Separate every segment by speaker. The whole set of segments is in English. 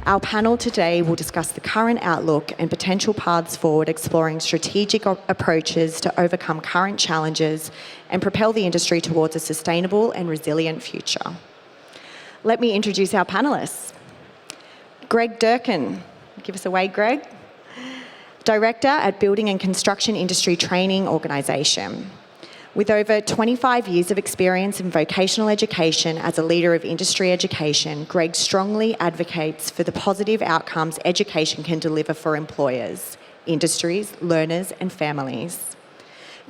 Speaker 1: Our panel today will discuss the current outlook and potential paths forward, exploring strategic approaches to overcome current challenges and propel the industry towards a sustainable and resilient future. Let me introduce our panellists. Greg Durkin. Give us a wave, Greg. Director at Building and Construction Industry Training Organisation. With over 25 years of experience in vocational education as a leader of industry education, Greg strongly advocates for the positive outcomes education can deliver for employers, industries, learners and families.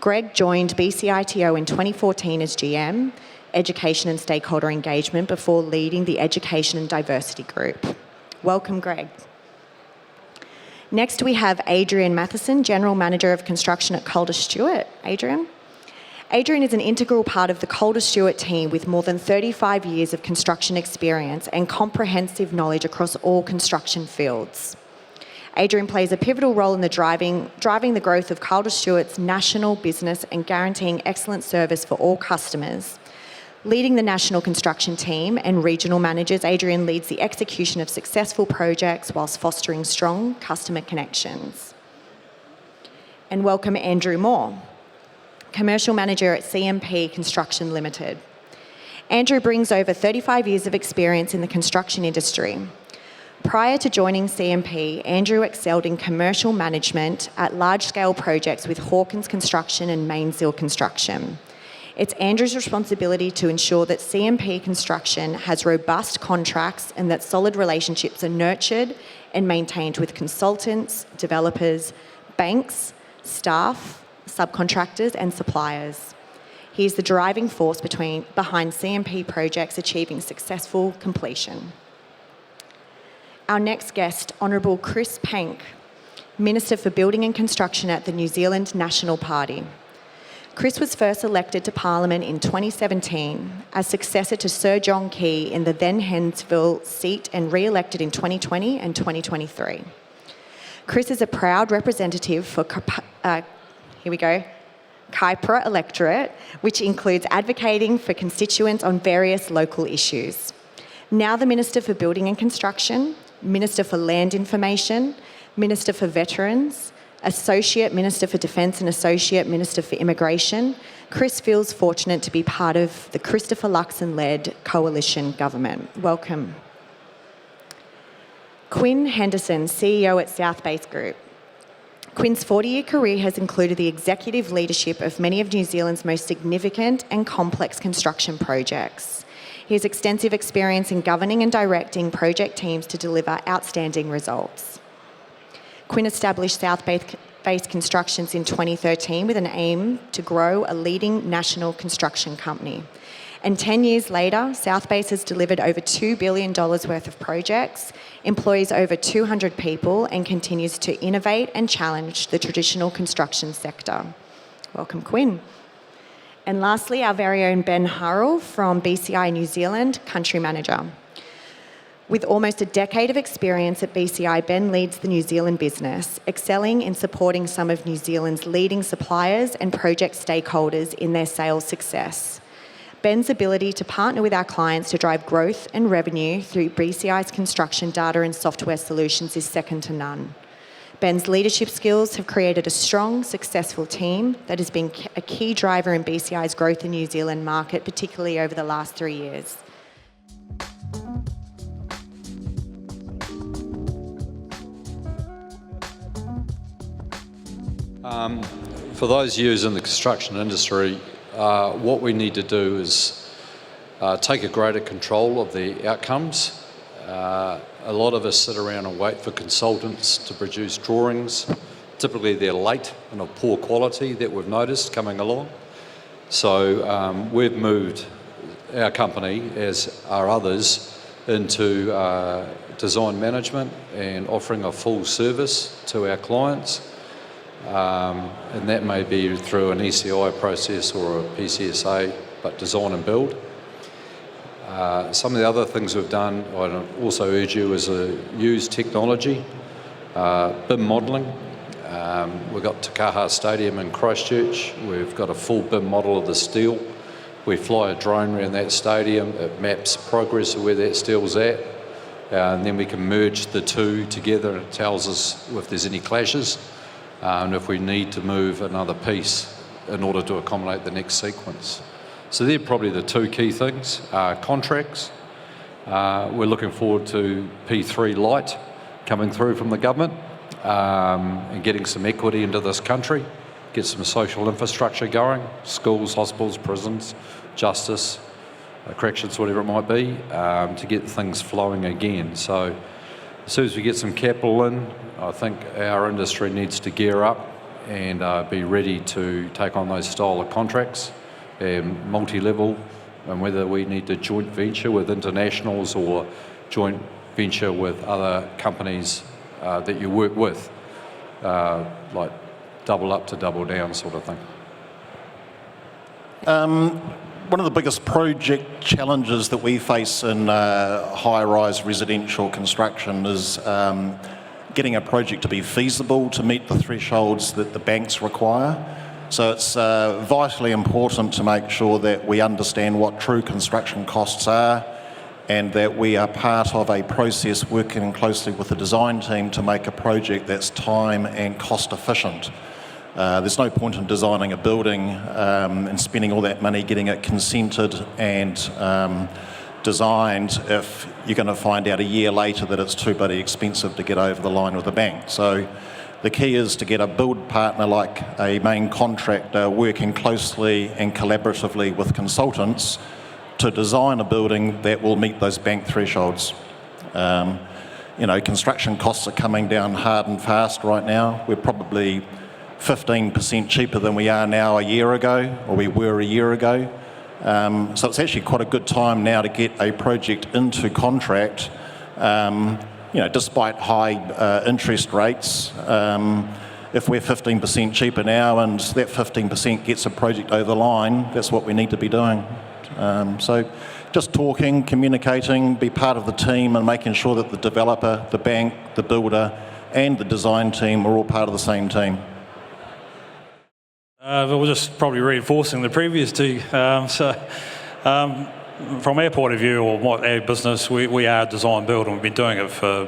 Speaker 1: Greg joined BCITO in 2014 as GM, Education and Stakeholder Engagement, before leading the Education and Diversity Group. Welcome, Greg. Next we have Adrian Matheson, General Manager of Construction at Calder Stewart. Adrian? Adrian is an integral part of the Calder Stewart team with more than 35 years of construction experience and comprehensive knowledge across all construction fields. Adrian plays a pivotal role in driving the growth of Calder Stewart's national business and guaranteeing excellent service for all customers. Leading the national construction team and regional managers, Adrian leads the execution of successful projects whilst fostering strong customer connections. And welcome Andrew Moore, Commercial Manager at CMP Construction Limited. Andrew brings over 35 years of experience in the construction industry. Prior to joining CMP, Andrew excelled in commercial management at large-scale projects with Hawkins Construction and Mainzil Construction. It's Andrew's responsibility to ensure that CMP Construction has robust contracts and that solid relationships are nurtured and maintained with consultants, developers, banks, staff, subcontractors and suppliers. He is the driving force behind CMP projects achieving successful completion. Our next guest, Honourable Chris Pank, Minister for Building and Construction at the New Zealand National Party. Chris was first elected to Parliament in 2017 as successor to Sir John Key in the then Hensville seat and re-elected in 2020 and 2023. Chris is a proud representative for Kaipara electorate, which includes advocating for constituents on various local issues. Now the Minister for Building and Construction, Minister for Land Information, Minister for Veterans, Associate Minister for Defence and Associate Minister for Immigration, Chris feels fortunate to be part of the Christopher Luxon-led coalition government. Welcome. Quinn Henderson, CEO at South Base Group. Quinn's 40-year career has included the executive leadership of many of New Zealand's most significant and complex construction projects. He has extensive experience in governing and directing project teams to deliver outstanding results. Quinn established South Base Constructions in 2013 with an aim to grow a leading national construction company. And 10 years later, South Base has delivered over $2 billion worth of projects, employs over 200 people, and continues to innovate and challenge the traditional construction sector. Welcome, Quinn. And lastly, our very own Ben Harrell from BCI New Zealand, Country Manager. With almost a decade of experience at BCI, Ben leads the New Zealand business, excelling in supporting some of New Zealand's leading suppliers and project stakeholders in their sales success. Ben's ability to partner with our clients to drive growth and revenue through BCI's construction data and software solutions is second to none. Ben's leadership skills have created a strong, successful team that has been a key driver in BCI's growth in New Zealand market, particularly over the last 3 years.
Speaker 2: For those years in the construction industry, what we need to do is take a greater control of the outcomes. A lot of us sit around and wait for consultants to produce drawings. Typically they're late and of poor quality that we've noticed coming along. So we've moved our company, as are others, into design management and offering a full service to our clients. And that may be through an ECI process or a PCSA, but design and build. Some of the other things we've done, I'd also urge you, is use technology, BIM modelling. We've got Takaha Stadium in Christchurch. We've got a full BIM model of the steel. We fly a drone around that stadium. It maps progress of where that steel's at. and then we can merge the two together, and it tells us if there's any clashes, and if we need to move another piece in order to accommodate the next sequence. So they're probably the two key things. Contracts, we're looking forward to P3 Light coming through from the government, and getting some equity into this country, get some social infrastructure going, schools, hospitals, prisons, justice, corrections, whatever it might be, to get things flowing again. So as soon as we get some capital in, I think our industry needs to gear up and be ready to take on those style of contracts, multi-level, and whether we need to joint venture with internationals or joint venture with other companies that you work with, like double up to double down sort of thing.
Speaker 3: One of the biggest project challenges that we face in high-rise residential construction is getting a project to be feasible to meet the thresholds that the banks require. So it's vitally important to make sure that we understand what true construction costs are, and that we are part of a process working closely with the design team to make a project that's time and cost efficient. There's no point in designing a building and spending all that money getting it consented and designed if you're going to find out a year later that it's too bloody expensive to get over the line with the bank. So the key is to get a build partner like a main contractor working closely and collaboratively with consultants to design a building that will meet those bank thresholds. Construction costs are coming down hard and fast right now. We're probably 15% cheaper than we are now a year ago, or we were a year ago. So it's actually quite a good time now to get a project into contract, despite high interest rates. If we're 15% cheaper now and that 15% gets a project over the line, that's what we need to be doing. So just talking, communicating, be part of the team and making sure that the developer, the bank, the builder and the design team are all part of the same team.
Speaker 4: We're just probably reinforcing the previous two. From our point of view, or what our business, we are design build, and we've been doing it for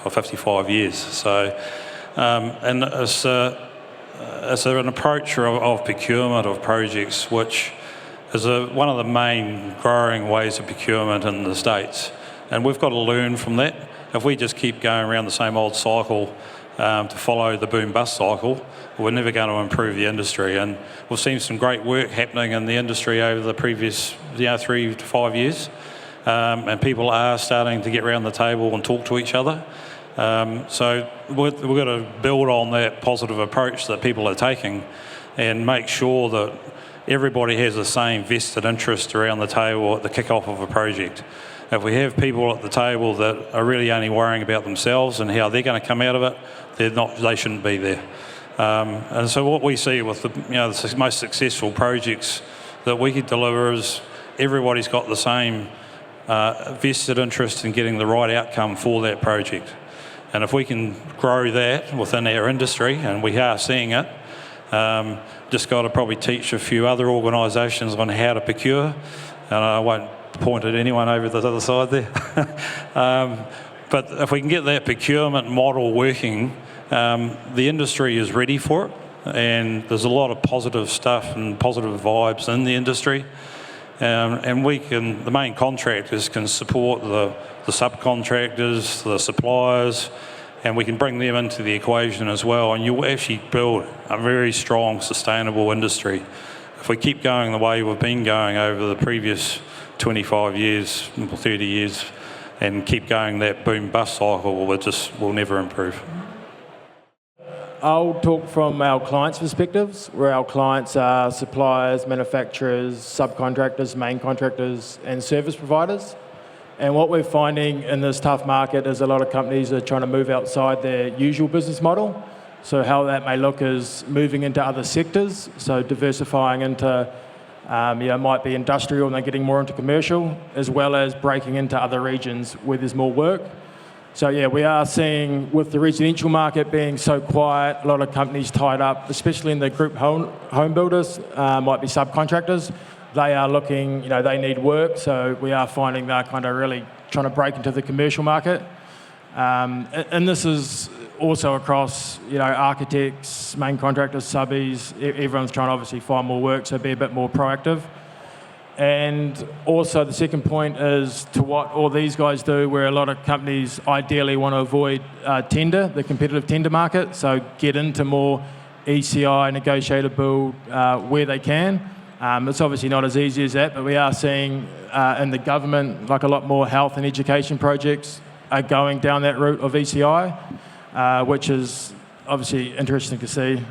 Speaker 4: 55 years. So, and it's an approach of procurement of projects, which is one of the main growing ways of procurement in the States. And we've got to learn from that. If we just keep going around the same old cycle to follow the boom-bust cycle, we're never going to improve the industry. And we've seen some great work happening in the industry over the previous 3 to 5 years. And people are starting to get around the table and talk to each other. So we've got to build on that positive approach that people are taking and make sure that everybody has the same vested interest around the table at the kick-off of a project. If we have people at the table that are really only worrying about themselves and how they're going to come out of it, they shouldn't be there. And so what we see with the most successful projects that we can deliver is everybody's got the same vested interest in getting the right outcome for that project. And if we can grow that within our industry, and we are seeing it, just got to probably teach a few other organisations on how to procure, and I won't point at anyone over the other side there. But if we can get that procurement model working, the industry is ready for it, and there's a lot of positive stuff and positive vibes in the industry. And the main contractors can support the subcontractors, the suppliers, and we can bring them into the equation as well. And you actually build a very strong, sustainable industry. If we keep going the way we've been going over the previous 25 years, 30 years, and keep going that boom-bust cycle, we'll never improve.
Speaker 5: I'll talk from our clients' perspectives, where our clients are suppliers, manufacturers, subcontractors, main contractors, and service providers. And what we're finding in this tough market is a lot of companies are trying to move outside their usual business model. So how that may look is moving into other sectors, so diversifying into, might be industrial and then getting more into commercial, as well as breaking into other regions where there's more work. So yeah, we are seeing, with the residential market being so quiet, a lot of companies tied up, especially in the group home builders, might be subcontractors. They are looking, they need work, so we are finding they're kind of really trying to break into the commercial market. And this is also across, architects, main contractors, subbies. Everyone's trying to obviously find more work, so be a bit more proactive. And also the second point is to what all these guys do, where a lot of companies ideally want to avoid the competitive tender market, so get into more ECI, negotiated build, where they can. It's obviously not as easy as that, but we are seeing in the government, like a lot more health and education projects are going down that route of ECI, which is obviously interesting to see.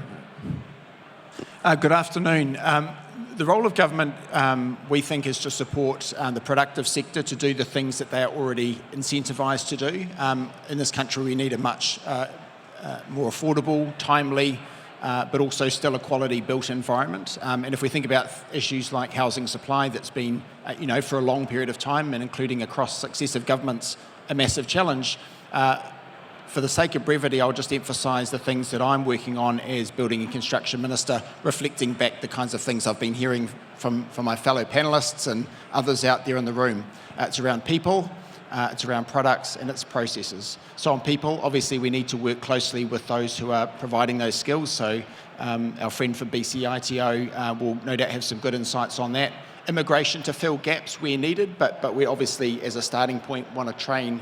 Speaker 6: Good afternoon. The role of government, we think, is to support the productive sector to do the things that they are already incentivised to do. In this country, we need a much more affordable, timely, but also still a quality built environment. And if we think about issues like housing supply, that's been, for a long period of time, and including across successive governments, a massive challenge. For the sake of brevity, I'll just emphasise the things that I'm working on as Building and Construction Minister, reflecting back the kinds of things I've been hearing from my fellow panellists and others out there in the room. It's around people, it's around products, and it's processes. So on people, obviously we need to work closely with those who are providing those skills. So our friend from BCI will no doubt have some good insights on that. Immigration to fill gaps where needed, but we obviously, as a starting point, want to train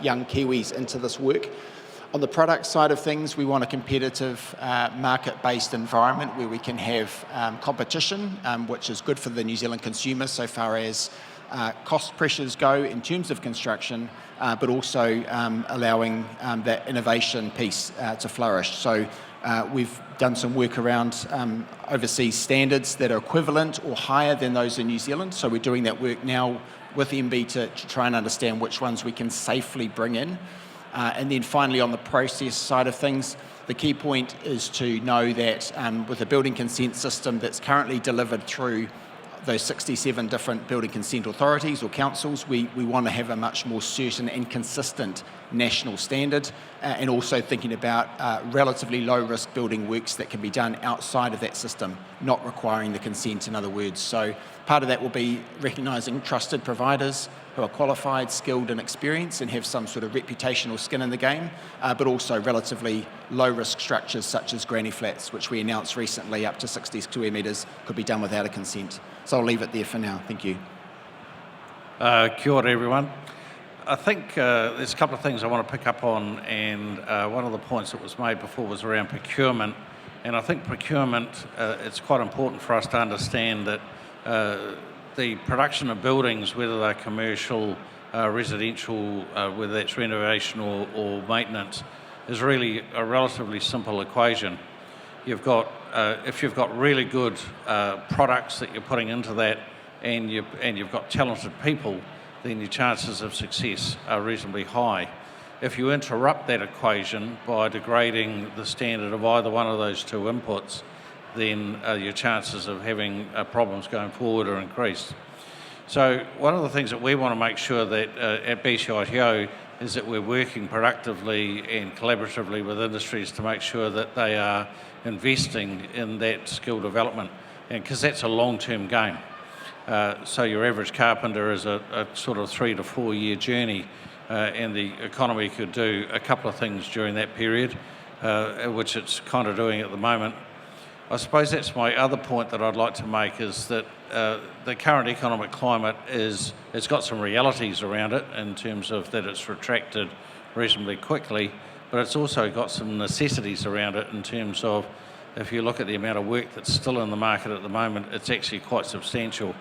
Speaker 6: young Kiwis into this work. On the product side of things, we want a competitive market-based environment where we can have competition, which is good for the New Zealand consumer so far as cost pressures go in terms of construction, but also allowing that innovation piece to flourish. So we've done some work around overseas standards that are equivalent or higher than those in New Zealand. So we're doing that work now with MB to try and understand which ones we can safely bring in. And then finally, on the process side of things, the key point is to know that with a building consent system that's currently delivered through those 67 different building consent authorities or councils, we want to have a much more certain and consistent national standard, and also thinking about relatively low risk building works that can be done outside of that system, not requiring the consent, in other words. So part of that will be recognising trusted providers who are qualified, skilled and experienced and have some sort of reputational skin in the game, but also relatively low risk structures such as granny flats, which we announced recently up to 60 square metres could be done without a consent. So I'll leave it there for now. Thank you.
Speaker 7: Kia ora, everyone. I think there's a couple of things I want to pick up on, and one of the points that was made before was around procurement. And I think procurement, it's quite important for us to understand that the production of buildings, whether they're commercial, residential, whether that's renovation or maintenance, is really a relatively simple equation. You've got, if you've got really good products that you're putting into that, and you've got talented people, then your chances of success are reasonably high. If you interrupt that equation by degrading the standard of either one of those two inputs, then your chances of having problems going forward are increased. So one of the things that we want to make sure that at BCI is that we're working productively and collaboratively with industries to make sure that they are investing in that skill development, and because that's a long-term game. So your average carpenter is a sort of 3 to 4 year journey, and the economy could do a couple of things during that period, which it's kind of doing at the moment. I suppose that's my other point that I'd like to make, is that the current economic climate it's got some realities around it in terms of that it's retracted reasonably quickly, but it's also got some necessities around it in terms of, if you look at the amount of work that's still in the market at the moment, it's actually quite substantial.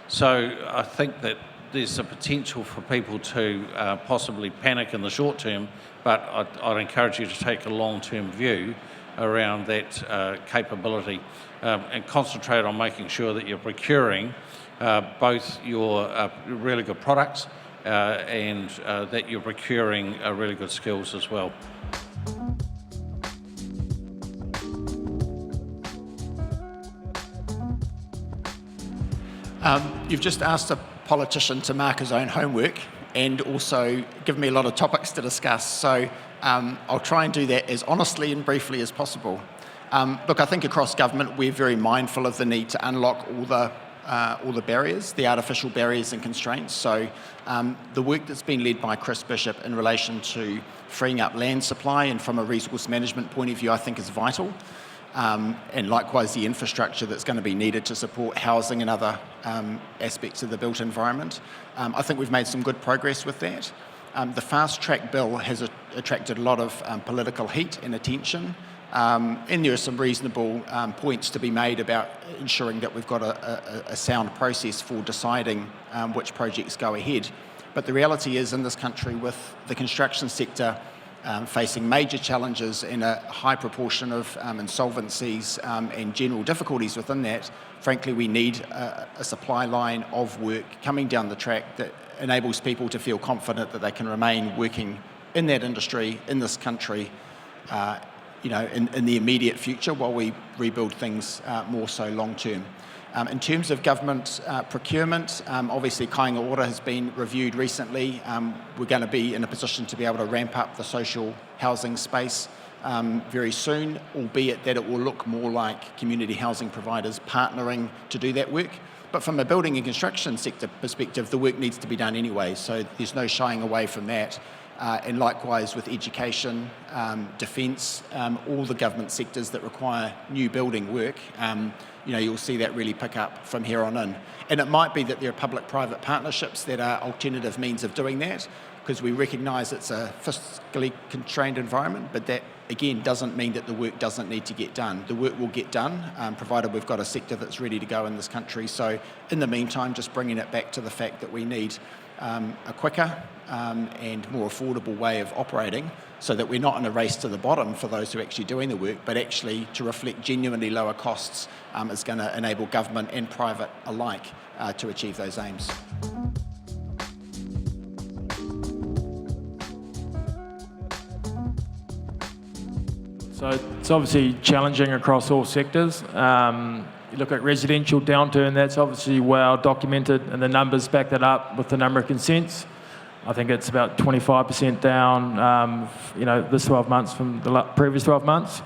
Speaker 7: So I think that there's a potential for people to possibly panic in the short term, but I'd encourage you to take a long-term view around that capability, and concentrate on making sure that you're procuring both your really good products and that you're procuring really good skills as well.
Speaker 6: You've just asked a politician to mark his own homework and also given me a lot of topics to discuss. So I'll try and do that as honestly and briefly as possible. Look, I think across government we're very mindful of the need to unlock all the all the barriers, the artificial barriers and constraints. So the work that's been led by Chris Bishop in relation to freeing up land supply and from a resource management point of view, I think is vital. And likewise, the infrastructure that's going to be needed to support housing and other aspects of the built environment. I think we've made some good progress with that. The Fast Track Bill has attracted a lot of political heat and attention. And there are some reasonable points to be made about ensuring that we've got a sound process for deciding which projects go ahead. But the reality is, in this country, with the construction sector facing major challenges and a high proportion of insolvencies and general difficulties within that, frankly, we need a supply line of work coming down the track that enables people to feel confident that they can remain working in that industry, in this country, in the immediate future while we rebuild things more so long term. In terms of government procurement, obviously Kāinga Ora has been reviewed recently. We're going to be in a position to be able to ramp up the social housing space very soon, albeit that it will look more like community housing providers partnering to do that work. But from a building and construction sector perspective, the work needs to be done anyway, so there's no shying away from that. And likewise with education, defence, all the government sectors that require new building work, you'll see that really pick up from here on in. And it might be that there are public-private partnerships that are alternative means of doing that, because we recognise it's a fiscally constrained environment, but that, again, doesn't mean that the work doesn't need to get done. The work will get done, provided we've got a sector that's ready to go in this country. So in the meantime, just bringing it back to the fact that we need a quicker and more affordable way of operating, so that we're not in a race to the bottom for those who are actually doing the work, but actually to reflect genuinely lower costs is going to enable government and private alike to achieve those aims.
Speaker 5: So it's obviously challenging across all sectors. You look at residential downturn, that's obviously well documented, and the numbers back that up with the number of consents. I think it's about 25% down, this 12 months from the previous 12 months.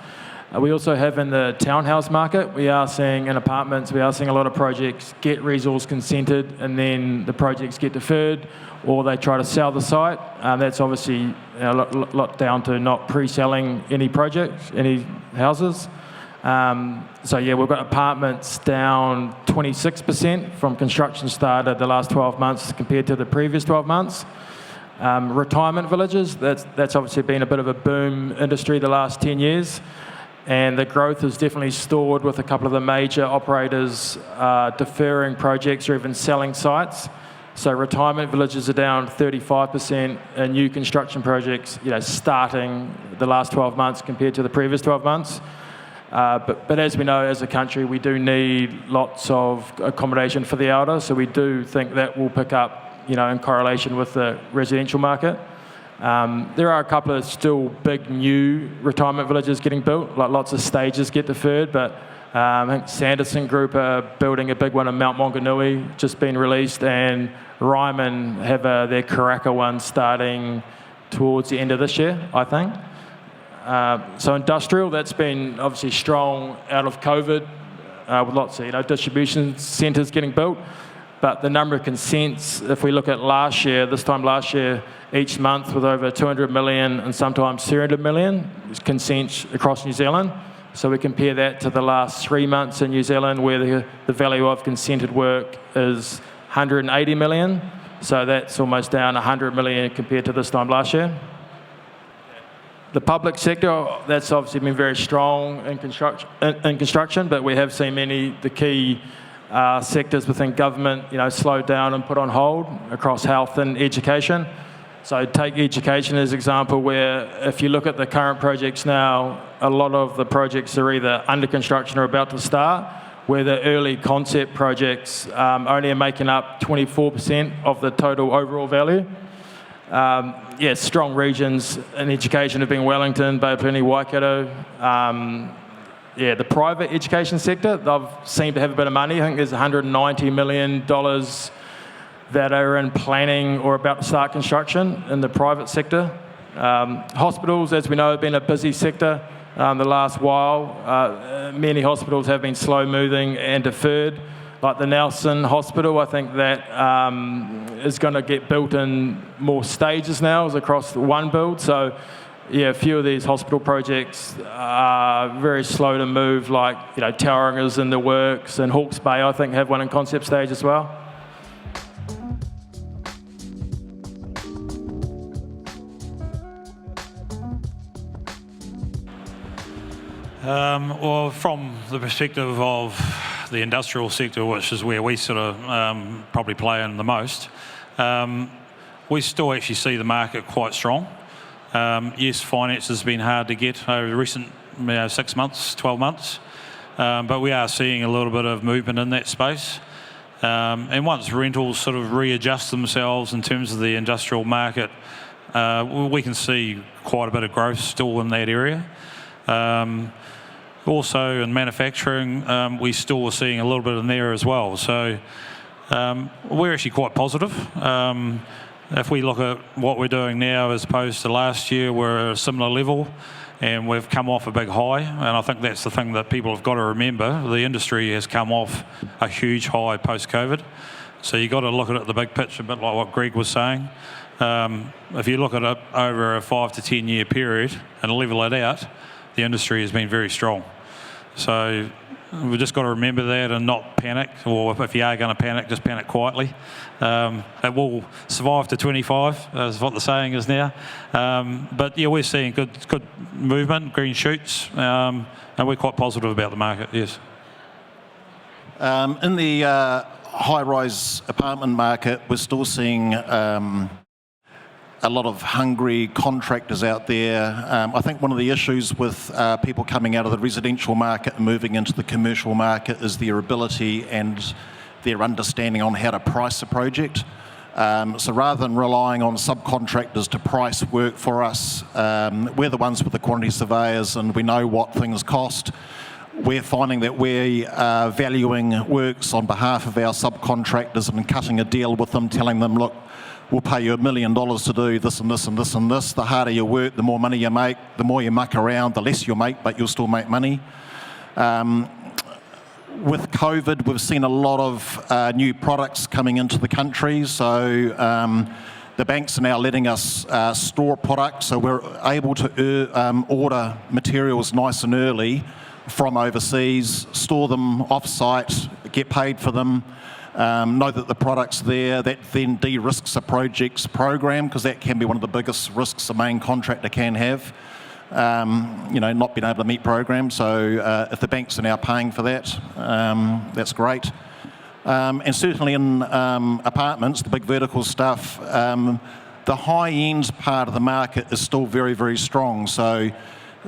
Speaker 5: We also have in the townhouse market, we are seeing in apartments, we are seeing a lot of projects get resource consented and then the projects get deferred, or they try to sell the site. That's obviously a lot down to not pre-selling any projects, any houses. We've got apartments down 26% from construction started the last 12 months compared to the previous 12 months. Retirement villages, that's obviously been a bit of a boom industry the last 10 years. And the growth is definitely stored with a couple of the major operators deferring projects or even selling sites. So retirement villages are down 35%, and new construction projects, starting the last 12 months compared to the previous 12 months. But as we know, as a country, we do need lots of accommodation for the elder, so we do think that will pick up, in correlation with the residential market. There are a couple of still big new retirement villages getting built, like lots of stages get deferred, but I think Sanderson Group are building a big one in Mount Maunganui, just been released, and Ryman have their Karaka one starting towards the end of this year, I think. So industrial, that's been obviously strong out of COVID, with lots of distribution centres getting built. But the number of consents, if we look at this time last year, each month with over 200 million and sometimes 300 million consents across New Zealand. So we compare that to the last 3 months in New Zealand, where the value of consented work is 180 million. So that's almost down 100 million compared to this time last year. The public sector, that's obviously been very strong in construction, but we have seen the key sectors within government, slowed down and put on hold across health and education. So take education as an example, where if you look at the current projects now, a lot of the projects are either under construction or about to start, where the early concept projects only are making up 24% of the total overall value. Strong regions in education have been Wellington, Bayapuni, Waikato. The private education sector, they've seemed to have a bit of money. I think there's $190 million that are in planning or about to start construction in the private sector. Hospitals, as we know, have been a busy sector the last while. Many hospitals have been slow moving and deferred, like the Nelson Hospital. I think that is going to get built in more stages now, as across the one build. So, yeah, a few of these hospital projects are very slow to move, like, you know, Tauranga in the works, and Hawke's Bay, I think, have one in concept stage as well.
Speaker 4: Well, from the perspective of the industrial sector, which is where we sort of probably play in the most, we still actually see the market quite strong. Yes, finance has been hard to get over the recent 6 months, 12 months, but we are seeing a little bit of movement in that space. And once rentals sort of readjust themselves in terms of the industrial market, we can see quite a bit of growth still in that area. Also in manufacturing, we still are seeing a little bit in there as well. So we're actually quite positive. If we look at what we're doing now as opposed to last year, we're at a similar level, and we've come off a big high. And I think that's the thing that people have got to remember. The industry has come off a huge high post-COVID. So you've got to look at it the big picture, a bit like what Greg was saying. If you look at it over a 5 to 10 year period and level it out, the industry has been very strong. So we've just got to remember that and not panic, or if you are going to panic, just panic quietly. It will survive to 25, is what the saying is now. But yeah, we're seeing good movement, green shoots, and we're quite positive about the market, yes.
Speaker 3: In the high-rise apartment market, we're still seeing a lot of hungry contractors out there. I think one of the issues with people coming out of the residential market and moving into the commercial market is their ability and their understanding on how to price a project. So rather than relying on subcontractors to price work for us, we're the ones with the quantity surveyors and we know what things cost. We're finding that we are valuing works on behalf of our subcontractors and cutting a deal with them, telling them, look, we'll pay you $1 million to do this and this and this and this. The harder you work, the more money you make. The more you muck around, the less you'll make, but you'll still make money. With COVID, we've seen a lot of new products coming into the country. So the banks are now letting us store products. So we're able to order materials nice and early from overseas, store them off-site, get paid for them. Know that the product's there. That then de-risks a project's program, because that can be one of the biggest risks a main contractor can have, not being able to meet programs. So if the banks are now paying for that, that's great. And certainly in apartments, the big vertical stuff, the high-end part of the market is still very, very strong. So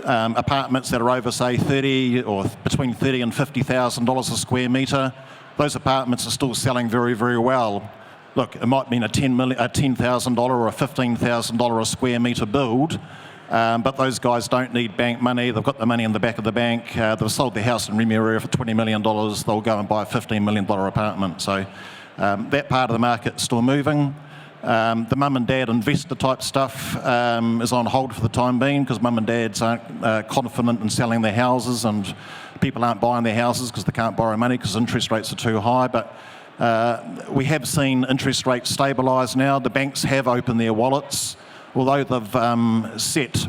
Speaker 3: apartments that are over, say, 30 or between $30,000 and $50,000 a square metre, those apartments are still selling very, very well. Look, it might mean a $10,000 or a $15,000 a square metre build, but those guys don't need bank money. They've got the money in the back of the bank. They've sold their house in Remy area for $20 million. They'll go and buy a $15 million apartment. So that part of the market's still moving. The mum and dad investor type stuff is on hold for the time being, because mum and dads aren't confident in selling their houses, and people aren't buying their houses because they can't borrow money because interest rates are too high. But we have seen interest rates stabilise now. The banks have opened their wallets, although they've set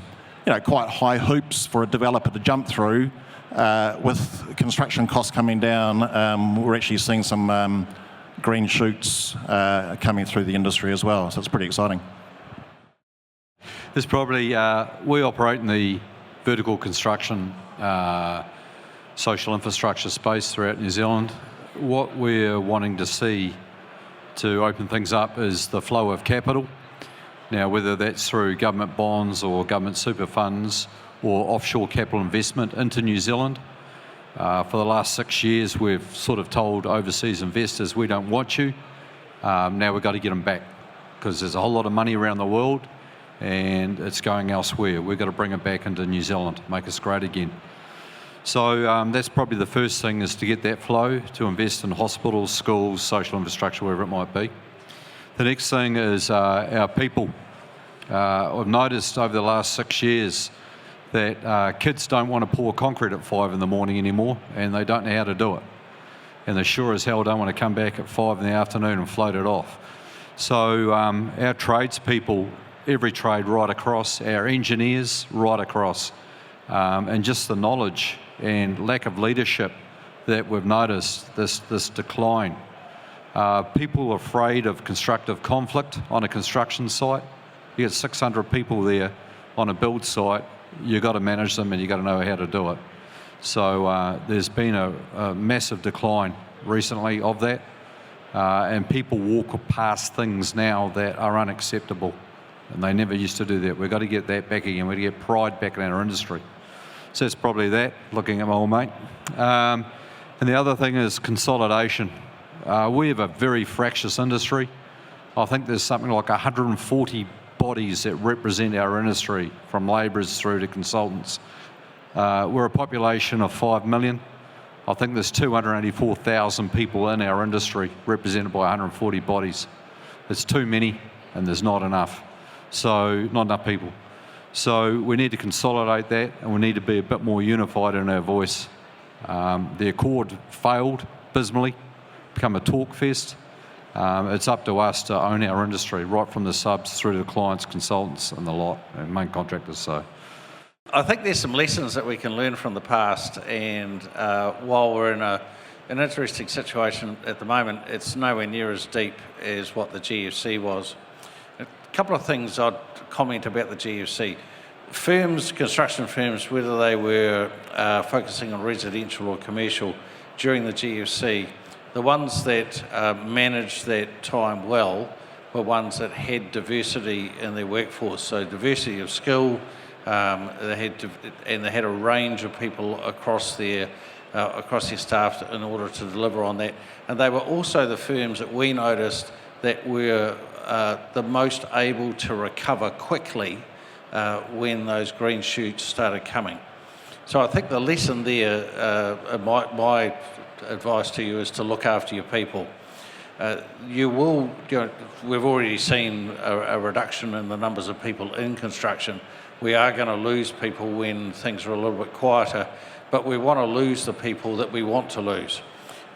Speaker 3: quite high hoops for a developer to jump through. With construction costs coming down, we're actually seeing some green shoots coming through the industry as well, so it's pretty exciting.
Speaker 2: There's probably, we operate in the vertical construction social infrastructure space throughout New Zealand. What we're wanting to see to open things up is the flow of capital. Now, whether that's through government bonds or government super funds or offshore capital investment into New Zealand. For the last 6 years, we've sort of told overseas investors, we don't want you. Now we've got to get them back, because there's a whole lot of money around the world and it's going elsewhere. We've got to bring it back into New Zealand, make us great again. So that's probably the first thing, is to get that flow, to invest in hospitals, schools, social infrastructure, wherever it might be. The next thing is our people. I've noticed over the last 6 years that kids don't want to pour concrete at 5 in the morning anymore, and they don't know how to do it. and they sure as hell don't want to come back at 5 in the afternoon and float it off. So our tradespeople, every trade right across, our engineers right across, and just the knowledge and lack of leadership that we've noticed, this decline. People are afraid of constructive conflict on a construction site. You get 600 people there on a build site, you've got to manage them and you've got to know how to do it. So there's been a massive decline recently of that, and people walk past things now that are unacceptable, and they never used to do that. We've got to get that back again. We've got to get pride back in our industry. So that's probably that, looking at my old mate. And the other thing is consolidation. We have a very fractious industry. I think there's something like 140 bodies that represent our industry, from labourers through to consultants. We're a population of 5 million. I think there's 284,000 people in our industry represented by 140 bodies. It's too many and there's not enough. So, not enough people. So we need to consolidate that, and we need to be a bit more unified in our voice. The Accord failed abysmally, become a talk fest. It's up to us to own our industry, right from the subs through to the clients, consultants and the lot, and main contractors. So
Speaker 7: I think there's some lessons that we can learn from the past, and while we're in an interesting situation at the moment, it's nowhere near as deep as what the GFC was. A couple of things I'd comment about the GFC. Firms, construction firms, whether they were focusing on residential or commercial during the GFC, the ones that managed that time well were ones that had diversity in their workforce, so diversity of skill. They had a range of people across their staff in order to deliver on that. And they were also the firms that we noticed that were the most able to recover quickly when those green shoots started coming. So I think the lesson there, my advice to you, is to look after your people. We've already seen a reduction in the numbers of people in construction. We are going to lose people when things are a little bit quieter, but we want to lose the people that we want to lose.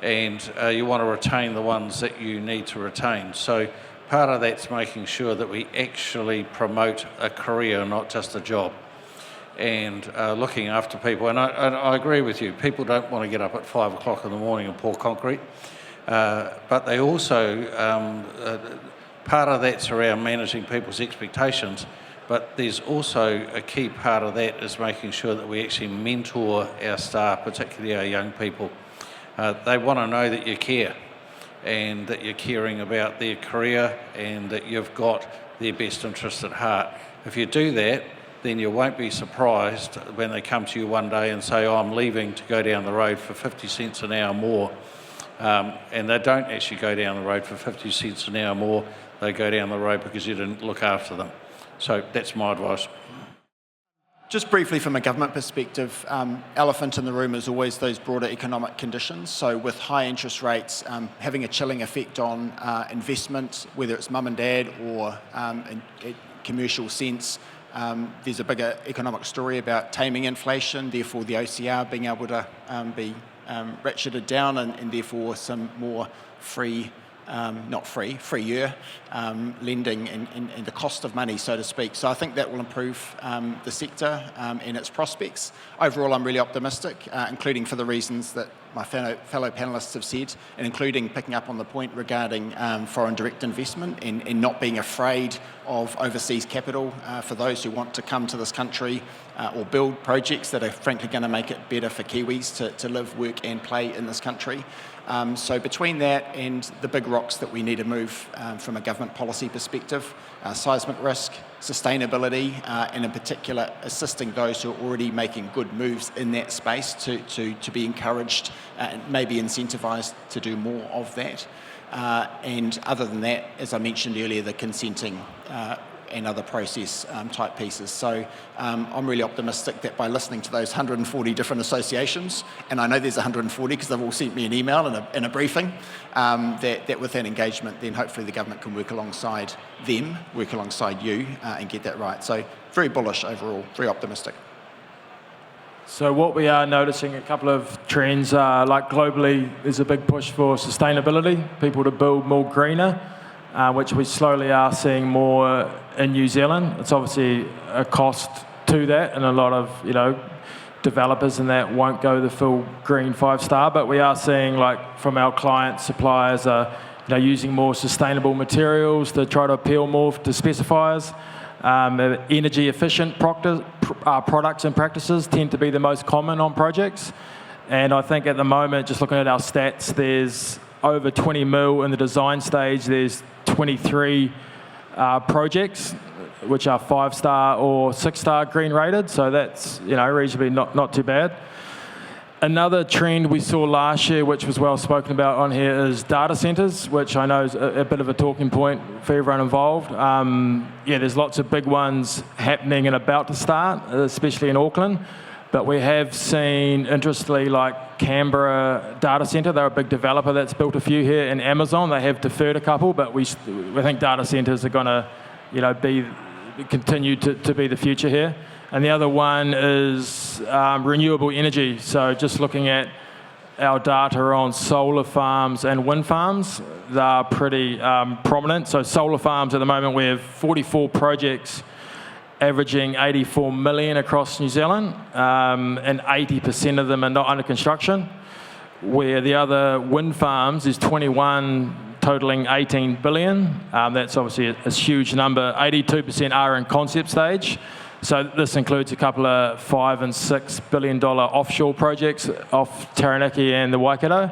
Speaker 7: And you want to retain the ones that you need to retain. So part of that's making sure that we actually promote a career, not just a job. And looking after people. And I agree with you, people don't want to get up at 5 o'clock in the morning and pour concrete. But they also, part of that's around managing people's expectations, but there's also a key part of that is making sure that we actually mentor our staff, particularly our young people. They want to know that you care, and that you're caring about their career, and that you've got their best interest at heart. If you do that, then you won't be surprised when they come to you one day and say, oh, I'm leaving to go down the road for 50 cents an hour more. And they don't actually go down the road for 50 cents an hour more. They go down the road because you didn't look after them. So that's my advice.
Speaker 6: Just briefly from a government perspective, elephant in the room is always those broader economic conditions. So with high interest rates having a chilling effect on investment, whether it's mum and dad or in commercial sense, there's a bigger economic story about taming inflation, therefore the OCR being able to be ratcheted down, and therefore some more freer lending and the cost of money, so to speak. So I think that will improve the sector and its prospects. Overall, I'm really optimistic, including for the reasons that my fellow panellists have said, and including picking up on the point regarding foreign direct investment and not being afraid of overseas capital for those who want to come to this country or build projects that are frankly going to make it better for Kiwis to live, work and play in this country. So between that and the big rocks that we need to move from a government policy perspective, seismic risk, sustainability, and in particular assisting those who are already making good moves in that space to be encouraged and maybe incentivised to do more of that. And other than that, as I mentioned earlier, the consenting and other process type pieces. So I'm really optimistic that by listening to those 140 different associations, and I know there's 140 because they've all sent me an email and a briefing, that with that engagement, then hopefully the government can work alongside them, work alongside you, and get that right. So very bullish overall, very optimistic.
Speaker 5: So what we are noticing, a couple of trends are, like globally, there's a big push for sustainability, people to build more greener, which we slowly are seeing more in New Zealand. It's obviously a cost to that, and a lot of, developers and that won't go the full green 5-star, but we are seeing, like, from our clients, suppliers are using more sustainable materials to try to appeal more to specifiers. Energy efficient products and practices tend to be the most common on projects. And I think at the moment, just looking at our stats, there's over 20 mil in the design stage. There's 23 projects which are 5-star or 6-star green rated. So that's reasonably not too bad. Another trend we saw last year, which was well spoken about on here, is data centres, which I know is a bit of a talking point for everyone involved. There's lots of big ones happening and about to start, especially in Auckland. But we have seen, interestingly, like Canberra Data Centre, they're a big developer that's built a few here, in Amazon. They have deferred a couple, but we think data centres are going to continue to be the future here. And the other one is renewable energy. So just looking at our data on solar farms and wind farms, they're pretty prominent. So solar farms at the moment, we have 44 projects averaging 84 million across New Zealand, and 80% of them are not under construction, where the other wind farms is 21 totaling 18 billion. That's obviously a huge number. 82% are in concept stage. So this includes a couple of $5 and $6 billion offshore projects off Taranaki and the Waikato.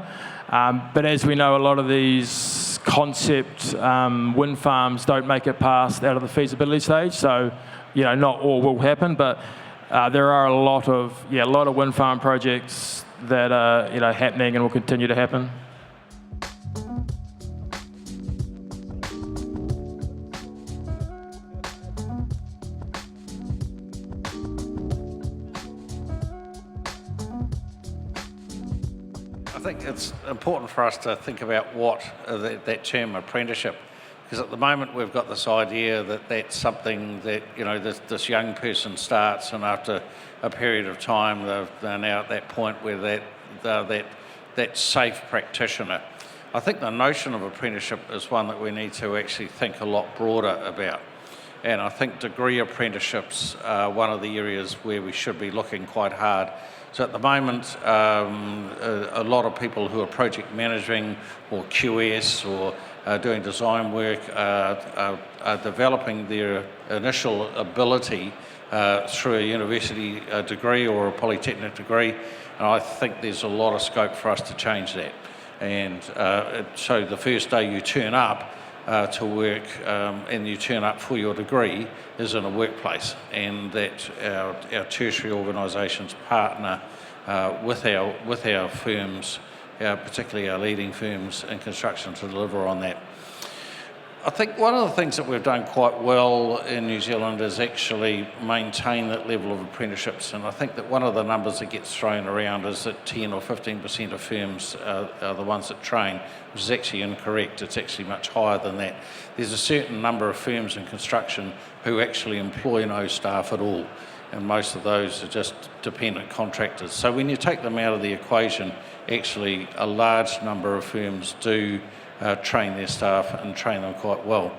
Speaker 5: But as we know, a lot of these concept wind farms don't make it past out of the feasibility stage. So, not all will happen, but there are a lot of wind farm projects that are happening and will continue to happen.
Speaker 7: I think it's important for us to think about what that term apprenticeship, because at the moment we've got this idea that that's something that this young person starts, and after a period of time they're now at that point where they're that safe practitioner. I think the notion of apprenticeship is one that we need to actually think a lot broader about. And I think degree apprenticeships are one of the areas where we should be looking quite hard. So at the moment, a lot of people who are project managing or QS or doing design work are developing their initial ability through a university degree or a polytechnic degree. And I think there's a lot of scope for us to change that. And so the first day you turn up to work and you turn up for your degree is in a workplace, and that our tertiary organisations partner with our firms, particularly our leading firms in construction, to deliver on that. I think one of the things that we've done quite well in New Zealand is actually maintain that level of apprenticeships, and I think that one of the numbers that gets thrown around is that 10 or 15% of firms are the ones that train, which is actually incorrect. It's actually much higher than that. There's a certain number of firms in construction who actually employ no staff at all, and most of those are just dependent contractors. So when you take them out of the equation, actually a large number of firms do train their staff and train them quite well.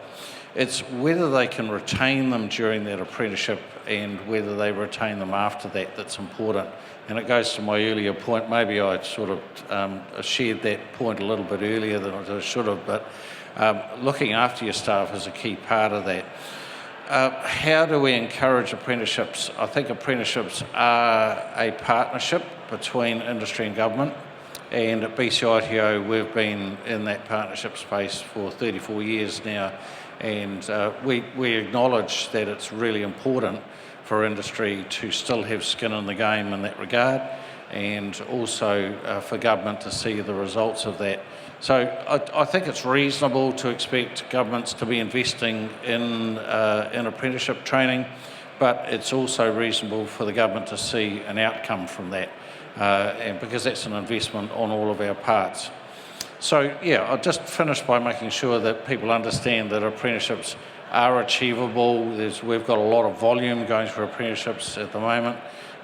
Speaker 7: It's whether they can retain them during that apprenticeship and whether they retain them after that that's important. And it goes to my earlier point. Maybe I sort of shared that point a little bit earlier than I should have, but looking after your staff is a key part of that. How do we encourage apprenticeships? I think apprenticeships are a partnership between industry and government. And at BCI, we've been in that partnership space for 34 years now, and we acknowledge that it's really important for industry to still have skin in the game in that regard, and also for government to see the results of that. So I think it's reasonable to expect governments to be investing in apprenticeship training, but it's also reasonable for the government to see an outcome from that. And because that's an investment on all of our parts. So yeah, I'll just finish by making sure that people understand that apprenticeships are achievable. We've got a lot of volume going through apprenticeships at the moment,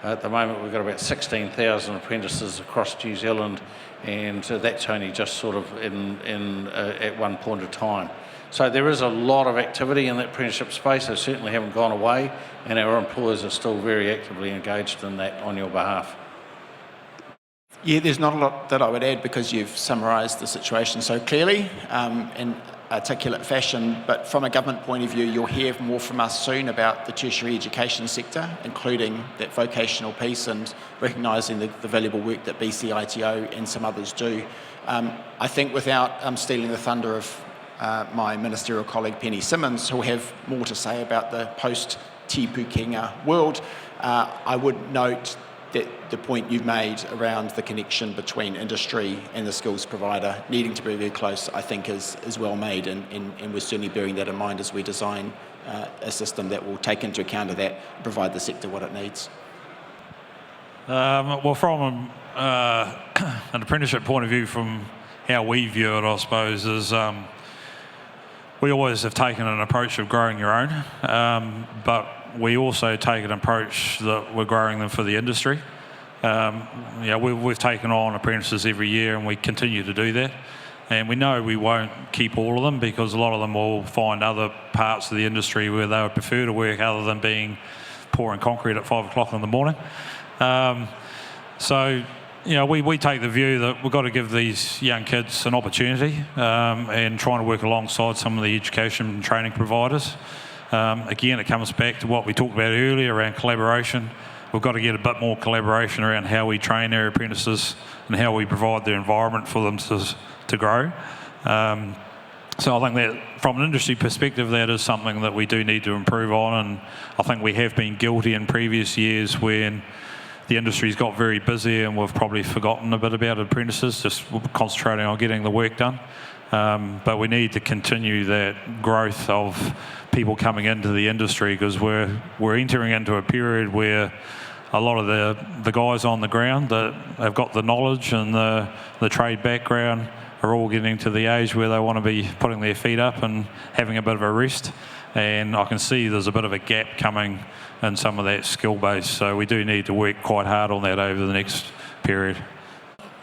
Speaker 7: At the moment, we've got about 16,000 apprentices across New Zealand, and that's only just sort of at one point of time. So there is a lot of activity in that apprenticeship space. They certainly haven't gone away, and our employers are still very actively engaged in that on your behalf.
Speaker 6: Yeah, there's not a lot that I would add because you've summarised the situation so clearly in articulate fashion, but from a government point of view, you'll hear more from us soon about the tertiary education sector, including that vocational piece and recognising the valuable work that BCITO and some others do. I think without stealing the thunder of my ministerial colleague Penny Simmons, who'll have more to say about the post-Te Pukenga world, I would note that the point you've made around the connection between industry and the skills provider needing to be very close, I think is well made, and we're certainly bearing that in mind as we design a system that will take into account of that and provide the sector what it needs.
Speaker 4: Well, from an apprenticeship point of view, from how we view it, I suppose, is we always have taken an approach of growing your own, but we also take an approach that we're growing them for the industry. We've taken on apprentices every year, and we continue to do that. And we know we won't keep all of them because a lot of them will find other parts of the industry where they would prefer to work other than being pouring concrete at 5 o'clock in the morning. We take the view that we've got to give these young kids an opportunity and trying to work alongside some of the education and training providers. Again, it comes back to what we talked about earlier around collaboration. We've got to get a bit more collaboration around how we train our apprentices and how we provide the environment for them to grow. So I think that from an industry perspective, that is something that we do need to improve on, and I think we have been guilty in previous years when the industry's got very busy and we've probably forgotten a bit about apprentices, just concentrating on getting the work done. But we need to continue that growth of people coming into the industry because we're entering into a period where a lot of the guys on the ground that have got the knowledge and the trade background are all getting to the age where they want to be putting their feet up and having a bit of a rest. And I can see there's a bit of a gap coming in some of that skill base. So we do need to work quite hard on that over the next period.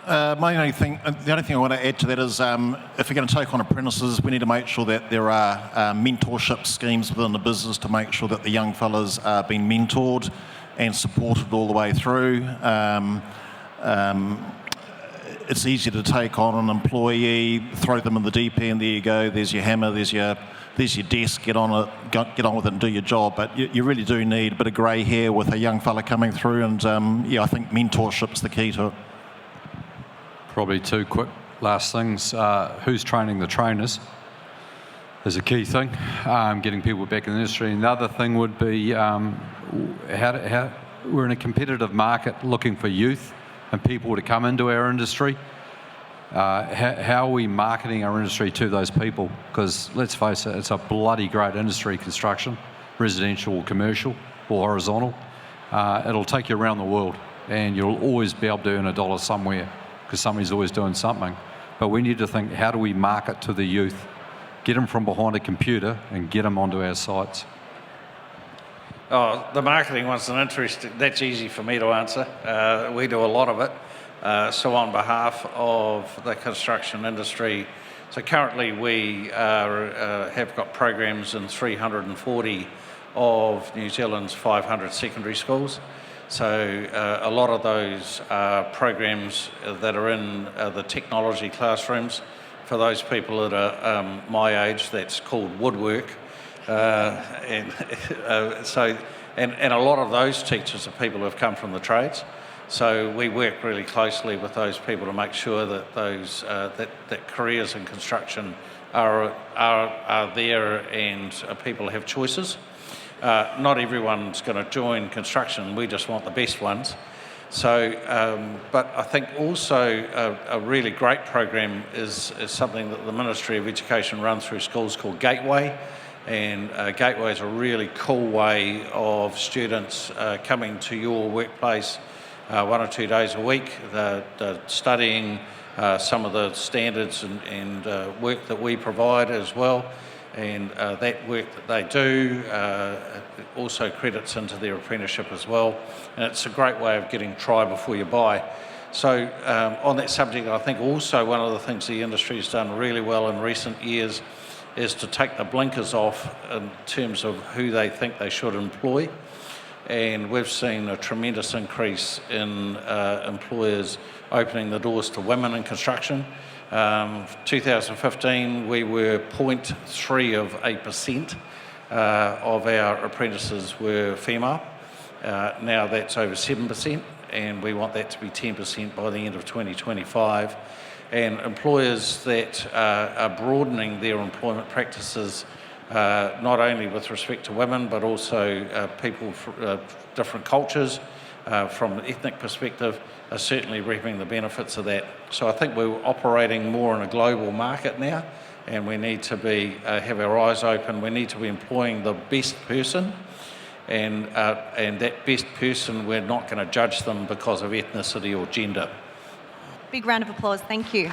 Speaker 3: The only thing I want to add to that is if we're going to take on apprentices, we need to make sure that there are mentorship schemes within the business to make sure that the young fellas are being mentored and supported all the way through. It's easy to take on an employee, throw them in the deep end, there you go, there's your hammer, there's your desk, get on with it and do your job. But you really do need a bit of grey hair with a young fella coming through, and I think mentorship's the key to it.
Speaker 2: Probably two quick last things. Who's training the trainers is a key thing, getting people back in the industry. And the other thing would be how we're in a competitive market looking for youth and people to come into our industry. How are we marketing our industry to those people? Because let's face it, it's a bloody great industry, construction, residential or commercial or horizontal. It'll take you around the world and you'll always be able to earn a dollar somewhere because somebody's always doing something. But we need to think, how do we market to the youth? Get them from behind a computer and get them onto our sites.
Speaker 7: Oh, the marketing one's an interesting, that's easy for me to answer. We do a lot of it. So on behalf of the construction industry, so currently we have got programs in 340 of New Zealand's 500 secondary schools. So a lot of those programs that are in the technology classrooms, for those people that are my age, that's called woodwork. And a lot of those teachers are people who have come from the trades. So we work really closely with those people to make sure that those that careers in construction are there and people have choices. Not everyone's going to join construction. We just want the best ones. So, but I think also a really great program is something that the Ministry of Education runs through schools called Gateway. And Gateway is a really cool way of students coming to your workplace 1 or 2 days a week. They're studying some of the standards and work that we provide as well. And that work that they do also credits into their apprenticeship as well. And it's a great way of getting try before you buy. So on that subject, I think also one of the things the industry has done really well in recent years is to take the blinkers off in terms of who they think they should employ. And we've seen a tremendous increase in employers opening the doors to women in construction. 2015, we were 0.3% of our apprentices were female. Now that's over 7%, and we want that to be 10% by the end of 2025. And employers that are broadening their employment practices, not only with respect to women, but also people from different cultures, from an ethnic perspective, are certainly reaping the benefits of that. So I think we're operating more in a global market now, and we need to be have our eyes open. We need to be employing the best person, and that best person, we're not going to judge them because of ethnicity or gender.
Speaker 1: Big round of applause, thank you.